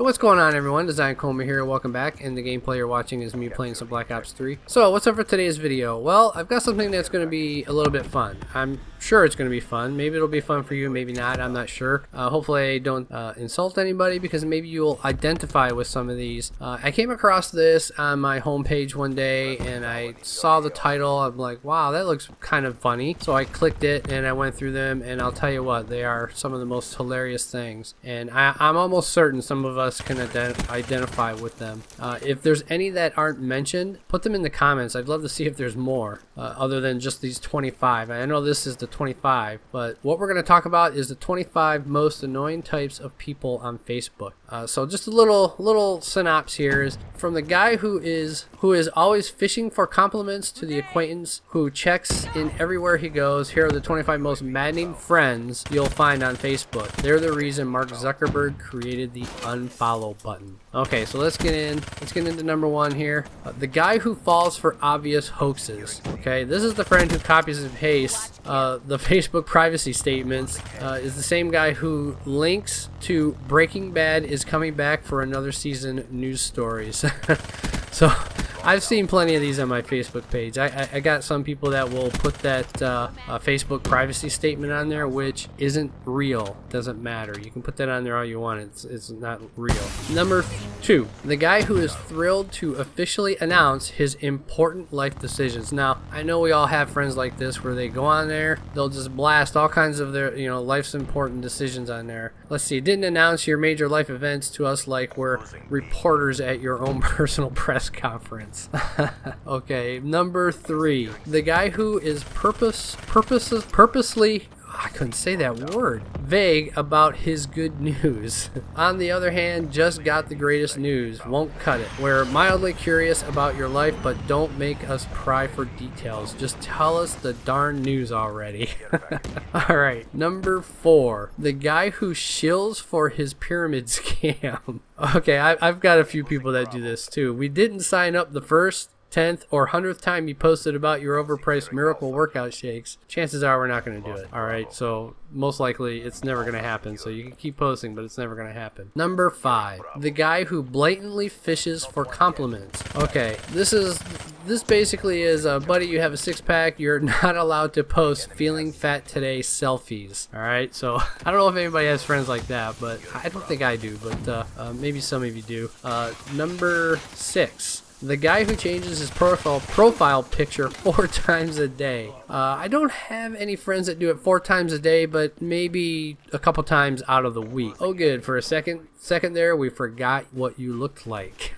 So what's going on, everyone? Designedcoma here. Welcome back, and the gameplay you're watching is me playing some Black Ops 3. So what's up for today's video? Well, I've got something that's going to be a little bit fun. I'm sure it's going to be fun. Maybe it'll be fun for you, maybe not. I'm not sure. Hopefully I don't insult anybody, because maybe you'll identify with some of these. I came across this on my homepage one day, and I saw the title. I'm like, wow, that looks kind of funny. So I clicked it, and I went through them, and I'll tell you what, they are some of the most hilarious things. And I'm almost certain some of us can identify with them. If there's any that aren't mentioned, put them in the comments. I'd love to see if there's more other than just these 25. I know this is the 25, but what we're going to talk about is the 25 most annoying types of people on Facebook. So just a little synopsis here is from the guy who is always fishing for compliments to the acquaintance who checks in everywhere he goes. Here are the 25 most maddening friends you'll find on Facebook. They're the reason Mark Zuckerberg created the unfollow button. Okay, so let's get into number one here. The guy who falls for obvious hoaxes. Okay, this is the friend who copies and pastes the Facebook privacy statements. Is the same guy who links to Breaking Bad is coming back for another season news stories. So I've seen plenty of these on my Facebook page. I got some people that will put that Facebook privacy statement on there, which isn't real. Doesn't matter. You can put that on there all you want. It's not real. Number 2, the guy who is thrilled to officially announce his important life decisions. Now, I know we all have friends like this where they go on there, they'll just blast all kinds of their, life's important decisions on there. Let's see, didn't announce your major life events to us like we're reporters at your own personal press conference. Okay, number 3, the guy who is purposely, I couldn't say that word, vague about his good news. On the other hand, just got the greatest news, won't cut it. We're mildly curious about your life, but don't make us pry for details. Just tell us the darn news already. Alright, number 4, the guy who shills for his pyramid scam. Okay, I've got a few people that do this too. We didn't sign up the first, 10th, or 100th time you posted about your overpriced miracle workout shakes. Chances are we're not going to do it. Alright, so most likely it's never going to happen. So you can keep posting, but it's never going to happen. Number 5, the guy who blatantly fishes for compliments. Okay, this basically is, buddy, you have a six-pack, you're not allowed to post feeling fat today selfies. Alright, so I don't know if anybody has friends like that, but I don't think I do, but maybe some of you do. Number 6, the guy who changes his profile picture 4 times a day. I don't have any friends that do it 4 times a day, but maybe a couple times out of the week. Oh good, for a second there we forgot what you looked like.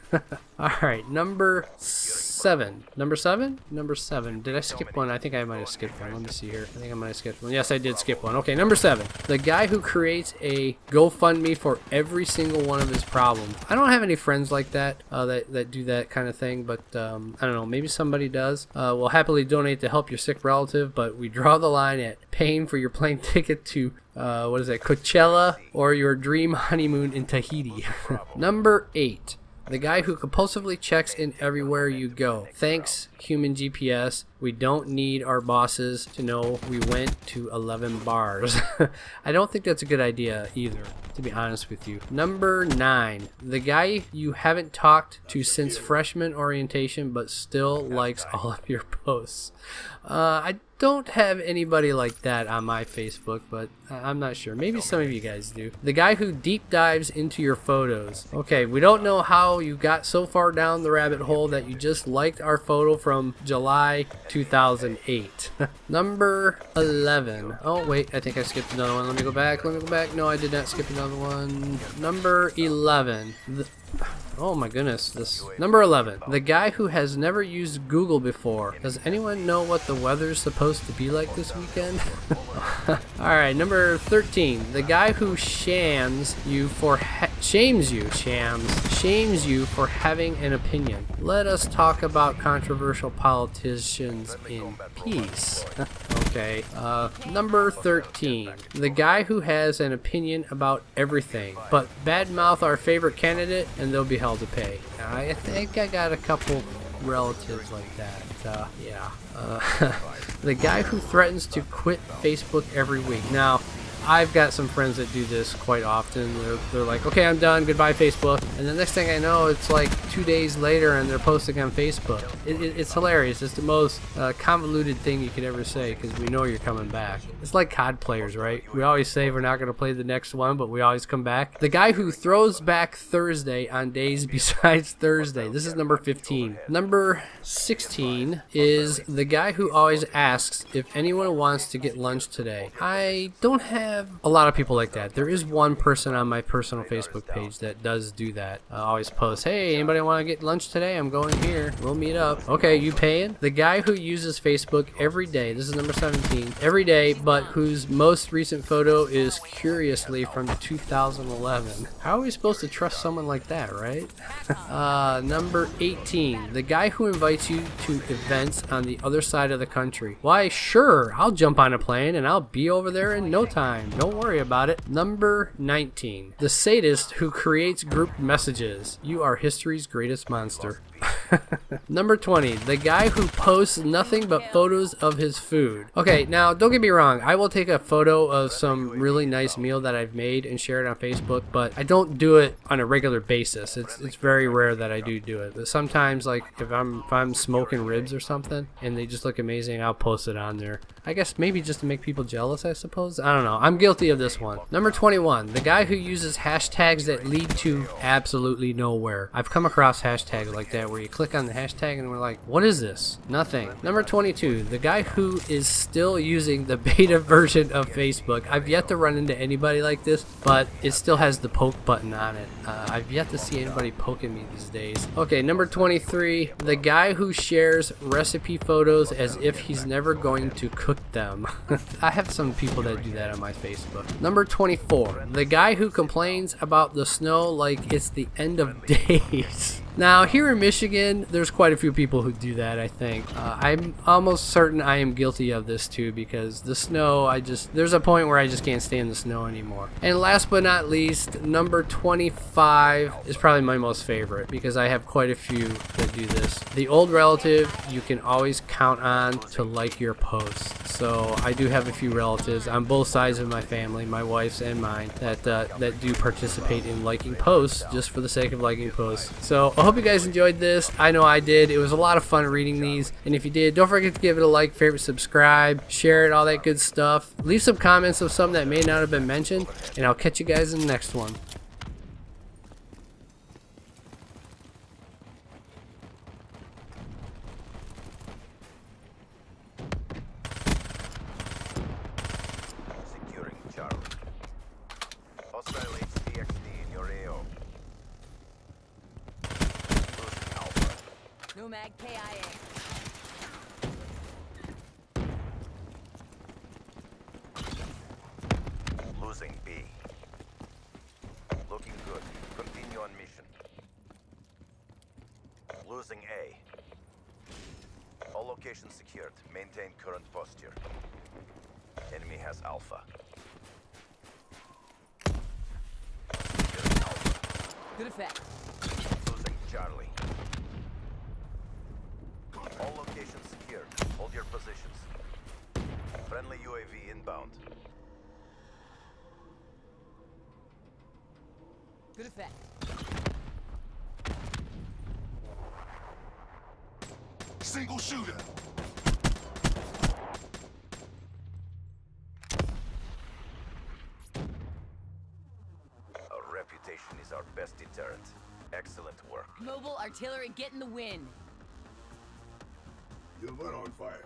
Alright, number 7. Number 7? Number 7. Did I skip one? I think I might have skipped one. Let me see here. I think I might have skipped one. Yes, I did skip one. Okay, number 7. The guy who creates a GoFundMe for every single one of his problems. I don't have any friends like that that do that kind of thing, but I don't know. Maybe somebody does. We'll happily donate to help your sick relative, but we draw the line at paying for your plane ticket to what is that, Coachella, or your dream honeymoon in Tahiti. Number 8. The guy who compulsively checks in everywhere you go. Thanks, human GPS. We don't need our bosses to know we went to 11 bars. I don't think that's a good idea either, to be honest with you. Number 9. The guy you haven't talked to since freshman orientation but still likes all of your posts. I don't have anybody like that on my Facebook, but I'm not sure. Maybe some of you guys do. The guy who deep dives into your photos. Okay, we don't know how you got so far down the rabbit hole that you just liked our photo from July 2008. Number 11. Oh wait, I think I skipped another one. Let me go back. No, I did not skip another one. Number 11. Oh my goodness, number 11, the guy who has never used Google before. Does anyone know what the weather's supposed to be like this weekend? Alright, number 13, the guy who shames you for having an opinion. Let us talk about controversial politicians in peace. Okay, number 13, the guy who has an opinion about everything, but badmouth our favorite candidate and they'll be held to pay. I think I got a couple relatives like that. Yeah. The guy who threatens to quit Facebook every week. Now, I've got some friends that do this quite often. They're like, okay, I'm done, goodbye Facebook. And the next thing I know, it's like 2 days later and they're posting on Facebook. It's hilarious. It's the most convoluted thing you could ever say because we know you're coming back. It's like COD players, right? We always say we're not going to play the next one, but we always come back. The guy who throws back Thursday on days besides Thursday. This is number 15. Number 16 is the guy who always asks if anyone wants to get lunch today. I don't have a lot of people like that. There is one person on my personal Facebook page that does do that. I always post, hey, anybody want to get lunch today? I'm going here. We'll meet up. Okay, you paying? The guy who uses Facebook every day, this is number 17, every day, but whose most recent photo is curiously from 2011. How are we supposed to trust someone like that, right? Number 18, the guy who invites you to events on the other side of the country. Why, sure, I'll jump on a plane and I'll be over there in no time. Don't worry about it. Number 19, the sadist who creates group messages. You are history's greatest monster. Number 20, the guy who posts nothing but photos of his food. Okay, now don't get me wrong, I will take a photo of some really nice meal that I've made and share it on Facebook, but I don't do it on a regular basis. It's very rare that I do it. But sometimes, like if I'm smoking ribs or something and they just look amazing, I'll post it on there. I guess maybe just to make people jealous, I suppose. I don't know. I'm guilty of this one. Number 21, the guy who uses hashtags that lead to absolutely nowhere. I've come across hashtags like that where you click on the hashtag and we're like, what is this? Nothing. Number 22, the guy who is still using the beta version of Facebook. I've yet to run into anybody like this, but it still has the poke button on it. I've yet to see anybody poking me these days. Okay, number 23, the guy who shares recipe photos as if he's never going to cook them. I have some people that do that on my Facebook. Number 24, the guy who complains about the snow like it's the end of days. Now, here in Michigan, there's quite a few people who do that, I think. I'm almost certain I am guilty of this too, because the snow, there's a point where I just can't stand the snow anymore. And last but not least, number 25 is probably my most favorite, because I have quite a few that do this. The old relative you can always count on to like your posts. So I do have a few relatives on both sides of my family, my wife's and mine, that do participate in liking posts just for the sake of liking posts. So I hope you guys enjoyed this. I know I did. It was a lot of fun reading these. And if you did, don't forget to give it a like, favorite, subscribe, share it, all that good stuff. Leave some comments of something that may not have been mentioned, and I'll catch you guys in the next one. Securing Charlie. Hostile HDXD in your AO. Losing Alpha. Nomad KIA. Losing B. Looking good. Continue on mission. Losing A. All locations secured. Maintain current posture. Enemy has Alpha. Securing Alpha. Good effect. Losing Charlie. All locations secured. Hold your positions. Friendly UAV inbound. Good effect. Single shooter. Our reputation is our best deterrent. Excellent work. Mobile artillery getting the win. You're on fire.